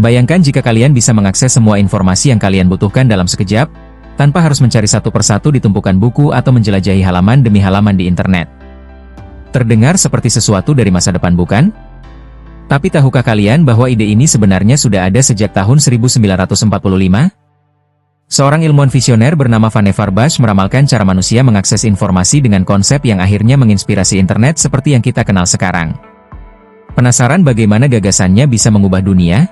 Bayangkan jika kalian bisa mengakses semua informasi yang kalian butuhkan dalam sekejap, tanpa harus mencari satu persatu di tumpukan buku atau menjelajahi halaman demi halaman di internet. Terdengar seperti sesuatu dari masa depan, bukan? Tapi tahukah kalian bahwa ide ini sebenarnya sudah ada sejak tahun 1945? Seorang ilmuwan visioner bernama Vannevar Bush meramalkan cara manusia mengakses informasi dengan konsep yang akhirnya menginspirasi internet seperti yang kita kenal sekarang. Penasaran bagaimana gagasannya bisa mengubah dunia?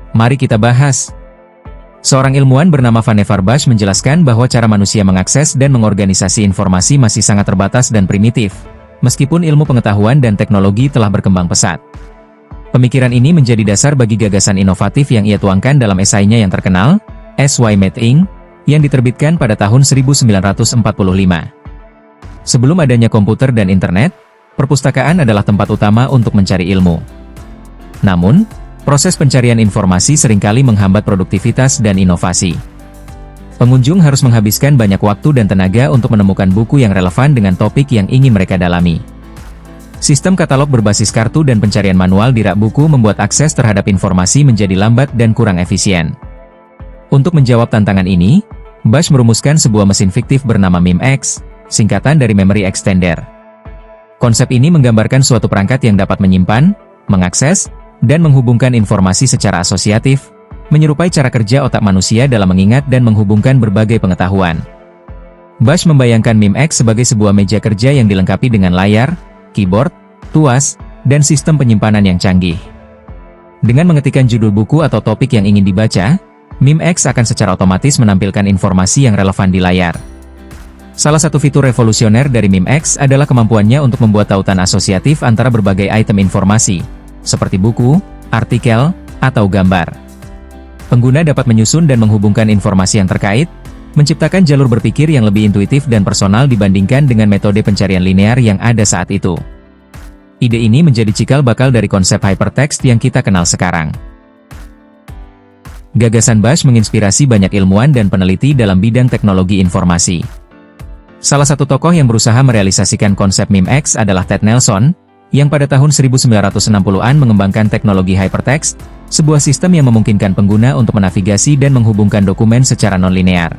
Mari kita bahas. Seorang ilmuwan bernama Vannevar Bush menjelaskan bahwa cara manusia mengakses dan mengorganisasi informasi masih sangat terbatas dan primitif, meskipun ilmu pengetahuan dan teknologi telah berkembang pesat. Pemikiran ini menjadi dasar bagi gagasan inovatif yang ia tuangkan dalam esainya yang terkenal, As We Met Inc., yang diterbitkan pada tahun 1945. Sebelum adanya komputer dan internet, perpustakaan adalah tempat utama untuk mencari ilmu. Namun, proses pencarian informasi seringkali menghambat produktivitas dan inovasi. Pengunjung harus menghabiskan banyak waktu dan tenaga untuk menemukan buku yang relevan dengan topik yang ingin mereka dalami. Sistem katalog berbasis kartu dan pencarian manual di rak buku membuat akses terhadap informasi menjadi lambat dan kurang efisien. Untuk menjawab tantangan ini, Bush merumuskan sebuah mesin fiktif bernama MIMEX, singkatan dari Memory Extender. Konsep ini menggambarkan suatu perangkat yang dapat menyimpan, mengakses, dan menghubungkan informasi secara asosiatif, menyerupai cara kerja otak manusia dalam mengingat dan menghubungkan berbagai pengetahuan. Bush membayangkan MIMEX sebagai sebuah meja kerja yang dilengkapi dengan layar, keyboard, tuas, dan sistem penyimpanan yang canggih. Dengan mengetikkan judul buku atau topik yang ingin dibaca, MIMEX akan secara otomatis menampilkan informasi yang relevan di layar. Salah satu fitur revolusioner dari MIMEX adalah kemampuannya untuk membuat tautan asosiatif antara berbagai item informasi, seperti buku, artikel, atau gambar. Pengguna dapat menyusun dan menghubungkan informasi yang terkait, menciptakan jalur berpikir yang lebih intuitif dan personal dibandingkan dengan metode pencarian linear yang ada saat itu. Ide ini menjadi cikal bakal dari konsep hypertext yang kita kenal sekarang. Gagasan Bush menginspirasi banyak ilmuwan dan peneliti dalam bidang teknologi informasi. Salah satu tokoh yang berusaha merealisasikan konsep MIMEX adalah Ted Nelson, yang pada tahun 1960-an mengembangkan teknologi hypertext, sebuah sistem yang memungkinkan pengguna untuk menavigasi dan menghubungkan dokumen secara non-linear.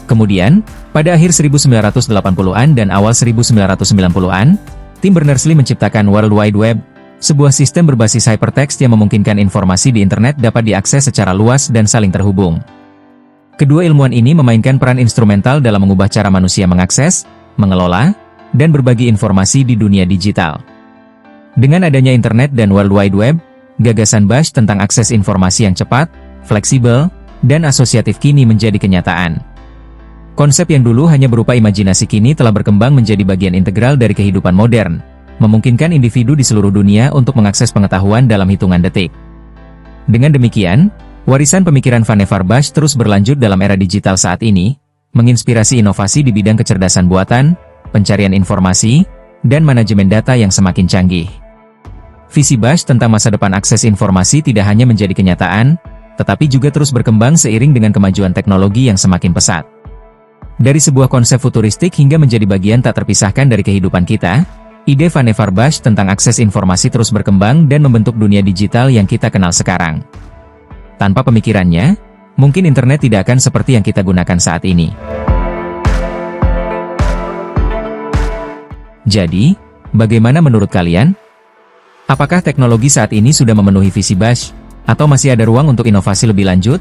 Kemudian, pada akhir 1980-an dan awal 1990-an, tim Berners-Lee menciptakan World Wide Web, sebuah sistem berbasis hypertext yang memungkinkan informasi di internet dapat diakses secara luas dan saling terhubung. Kedua ilmuwan ini memainkan peran instrumental dalam mengubah cara manusia mengakses, mengelola, dan berbagi informasi di dunia digital. Dengan adanya internet dan World Wide Web, gagasan Bush tentang akses informasi yang cepat, fleksibel, dan asosiatif kini menjadi kenyataan. Konsep yang dulu hanya berupa imajinasi kini telah berkembang menjadi bagian integral dari kehidupan modern, memungkinkan individu di seluruh dunia untuk mengakses pengetahuan dalam hitungan detik. Dengan demikian, warisan pemikiran Vannevar Bush terus berlanjut dalam era digital saat ini, menginspirasi inovasi di bidang kecerdasan buatan, pencarian informasi, dan manajemen data yang semakin canggih. Visi Bush tentang masa depan akses informasi tidak hanya menjadi kenyataan, tetapi juga terus berkembang seiring dengan kemajuan teknologi yang semakin pesat. Dari sebuah konsep futuristik hingga menjadi bagian tak terpisahkan dari kehidupan kita, ide Vannevar Bush tentang akses informasi terus berkembang dan membentuk dunia digital yang kita kenal sekarang. Tanpa pemikirannya, mungkin internet tidak akan seperti yang kita gunakan saat ini. Jadi, bagaimana menurut kalian? Apakah teknologi saat ini sudah memenuhi visi Bush, atau masih ada ruang untuk inovasi lebih lanjut?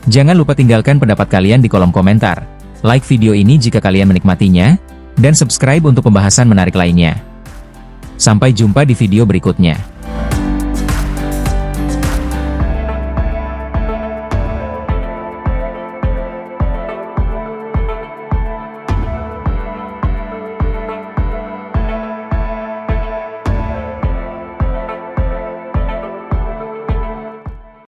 Jangan lupa tinggalkan pendapat kalian di kolom komentar, like video ini jika kalian menikmatinya, dan subscribe untuk pembahasan menarik lainnya. Sampai jumpa di video berikutnya.